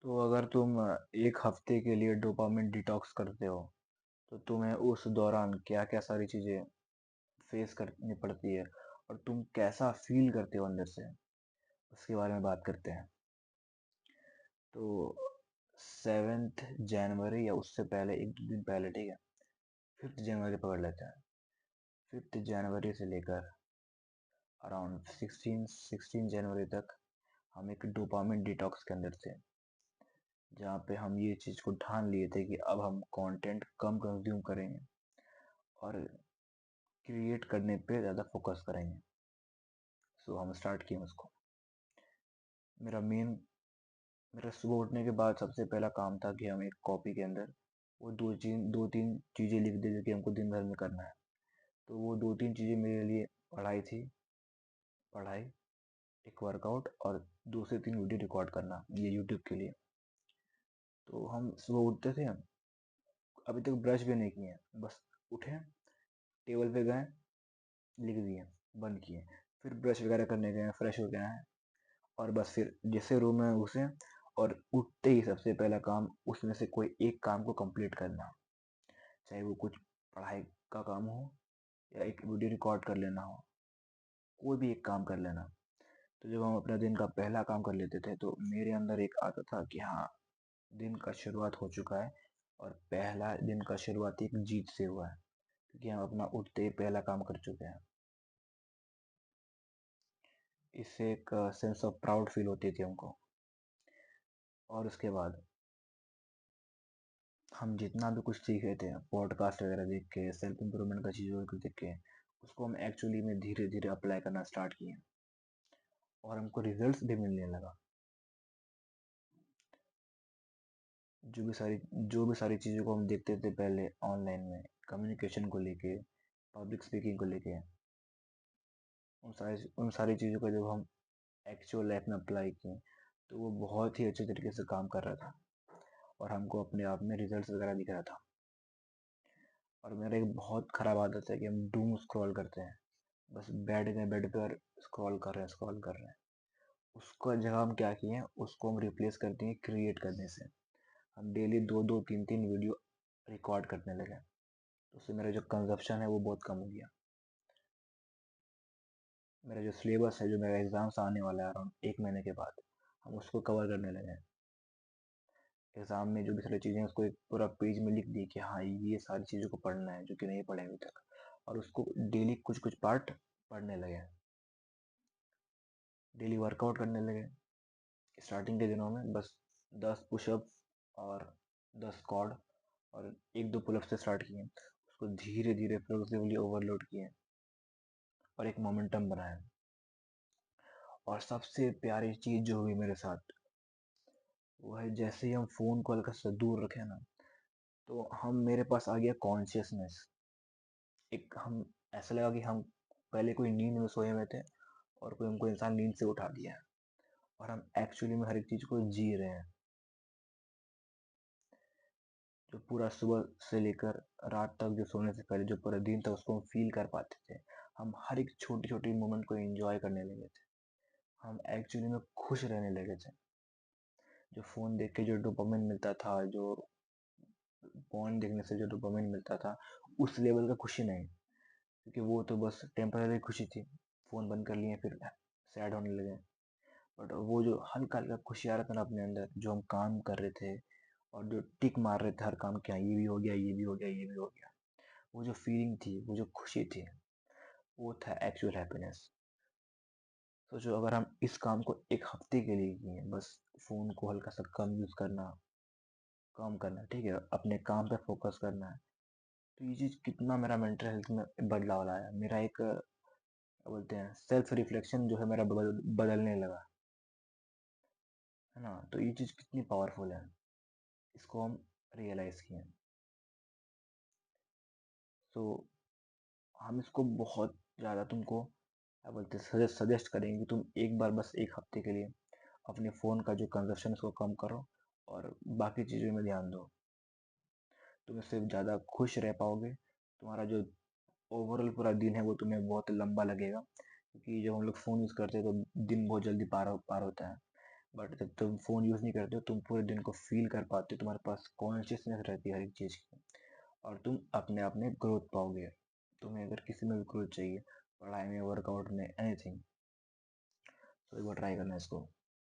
तो अगर तुम एक हफ्ते के लिए डोपामिन डिटॉक्स करते हो तो तुम्हें उस दौरान क्या क्या सारी चीजें फेस करनी पड़ती है और तुम कैसा फील करते हो अंदर से, उसके बारे में बात करते हैं। तो 7 जनवरी या उससे पहले एक दो दिन पहले, ठीक है, 5 जनवरी पकड़ लेते हैं। 5 जनवरी से लेकर अराउंड 16 जनवरी तक हम एक डोपामिन डिटॉक्स के अंदर थे, जहाँ पे हम ये चीज़ को ठान लिए थे कि अब हम कंटेंट कम कंज्यूम करेंगे और क्रिएट करने पे ज़्यादा फोकस करेंगे। सो हम स्टार्ट किए उसको। मेरा मेन मेरा सुबह उठने के बाद सबसे पहला काम था कि हम एक कॉपी के अंदर वो दो तीन चीज़ें लिख दे जो कि हमको दिन भर में करना है। तो वो दो तीन चीज़ें मेरे लिए पढ़ाई थी, पढ़ाई, एक वर्कआउट और 2 से 3 वीडियो रिकॉर्ड करना ये यूट्यूब के लिए। तो हम सुबह उठते थे, अभी तक ब्रश भी नहीं किए हैं, बस उठे, टेबल पे गए, लिख दिए, बंद किए, फिर ब्रश वगैरह करने गए, फ्रेश हो गए हैं और बस फिर जैसे रूम में घुसे और उठते ही सबसे पहला काम उसमें से कोई एक काम को कंप्लीट करना, चाहे वो कुछ पढ़ाई का काम हो या एक वीडियो रिकॉर्ड कर लेना हो, कोई भी एक काम कर लेना। तो जब हम अपने दिन का पहला काम कर लेते थे तो मेरे अंदर एक आता था कि हाँ, दिन का शुरुआत हो चुका है और पहला दिन का शुरुआत एक जीत से हुआ है, क्योंकि हम अपना उठते ही पहला काम कर चुके हैं। इससे एक सेंस ऑफ प्राउड फील होती थी हमको। और उसके बाद हम जितना भी कुछ सीखे थे पॉडकास्ट वगैरह देख के, सेल्फ इम्प्रूवमेंट का चीज़ों को देख के, उसको हम एक्चुअली में धीरे धीरे अप्लाई करना स्टार्ट किए और हमको रिजल्ट्स भी मिलने लगा। जो भी सारी चीज़ों को हम देखते थे पहले ऑनलाइन में, कम्युनिकेशन को लेके, पब्लिक स्पीकिंग को लेके, उन सारी चीज़ों को जब हम एक्चुअल लाइफ में अप्लाई किए तो वो बहुत ही अच्छे तरीके से काम कर रहा था और हमको अपने आप में रिजल्ट्स वगैरह दिख रहा था। और मेरा एक बहुत ख़राब आदत है कि हम डूम स्क्रॉल करते हैं, बस बैठ गए बेड पे और स्क्रॉल कर रहे हैं। उसका जगह हम क्या किए हैं, उसको हम रिप्लेस करते हैं क्रिएट करने से। हम डेली दो दो तीन तीन वीडियो रिकॉर्ड करने लगे, तो उससे मेरा जो कंजप्शन है वो बहुत कम हो गया। मेरा जो सिलेबस है, जो मेरा एग्ज़ाम्स आने वाला है अराउंड 1 महीने के बाद, हम उसको कवर करने लगे। एग्ज़ाम में जो भी सारी चीज़ें हैं उसको एक पूरा पेज में लिख दिए कि हाँ, ये सारी चीज़ों को पढ़ना है जो कि नहीं पढ़े अभी तक, और उसको डेली कुछ कुछ पार्ट पढ़ने लगे। डेली वर्कआउट करने लगे। स्टार्टिंग के दिनों में बस 10 पुशअप और 10 स्क्वाट और एक दो पुलअप से स्टार्ट किए, उसको धीरे धीरे प्रोग्रेसिवली ओवरलोड किए और एक मोमेंटम बनाया। और सबसे प्यारी चीज़ जो हुई मेरे साथ वो है, जैसे ही हम फ़ोन को हल्का सा दूर रखे ना, तो हम मेरे पास आ गया कॉन्शियसनेस। एक हम ऐसा लगा कि हम पहले कोई नींद में सोए हुए थे और कोई हमको इंसान नींद से उठा दिया है और हम एक्चुअली में हर एक चीज़ को जी रहे हैं। जो पूरा सुबह से लेकर रात तक जो सोने से पहले जो पूरा दिन था उसको हम फील कर पाते थे। हम हर एक छोटी छोटी मोमेंट को एंजॉय करने लगे थे। हम एक्चुअली में खुश रहने लगे थे। जो फ़ोन देख के जो डोपामिन मिलता था, जो पॉर्न देखने से जो डोपामिन मिलता था, उस लेवल का खुशी नहीं, क्योंकि वो तो बस टेम्पररी खुशी थी। फ़ोन बंद कर लिए फिर सैड होने लगे। बट वो जो हल्का हल्का खुशी आ रहा था ना अपने अंदर, जो हम काम कर रहे थे और जो टिक मार रहे थे हर काम क्या, ये भी हो गया, ये भी हो गया, ये भी हो गया, वो जो फीलिंग थी, वो जो खुशी थी, वो था एक्चुअल हैप्पीनेस। सोचो अगर हम इस काम को एक हफ्ते के लिए किए, बस फ़ोन को हल्का सा कम यूज़ करना, कम करना, ठीक है, अपने काम पे फोकस करना है, तो ये चीज़ कितना मेरा मेंटल हेल्थ में बदलाव लाया। मेरा एक क्या बोलते हैं, सेल्फ रिफ्लेक्शन जो है मेरा बदलने लगा, है ना। तो ये चीज़ कितनी पावरफुल है, इसको हम रियलाइज़ किए। तो हम इसको बहुत ज़्यादा तुमको क्या बोलते हैं, सजेस्ट करेंगे कि तुम एक बार बस एक हफ्ते के लिए अपने फ़ोन का जो कंजप्शन है उसको कम करो और बाकी चीज़ों में ध्यान दो। तुम इससे ज़्यादा खुश रह पाओगे। तुम्हारा जो ओवरऑल पूरा दिन है वो तुम्हें बहुत लंबा लगेगा, क्योंकि जब हम लोग फ़ोन यूज़ करते हैं तो दिन बहुत जल्दी पार होता है। बट जब तुम फ़ोन यूज़ नहीं करते हो तुम पूरे दिन को फील कर पाते हो, तुम्हारे पास कॉन्शियसनेस रहती है हर एक चीज़ की, और तुम अपने आप में ग्रोथ पाओगे। तुम्हें अगर किसी में भी ग्रोथ चाहिए, पढ़ाई में, वर्कआउट में, एनीथिंग, तो एक बार ट्राई करना इसको।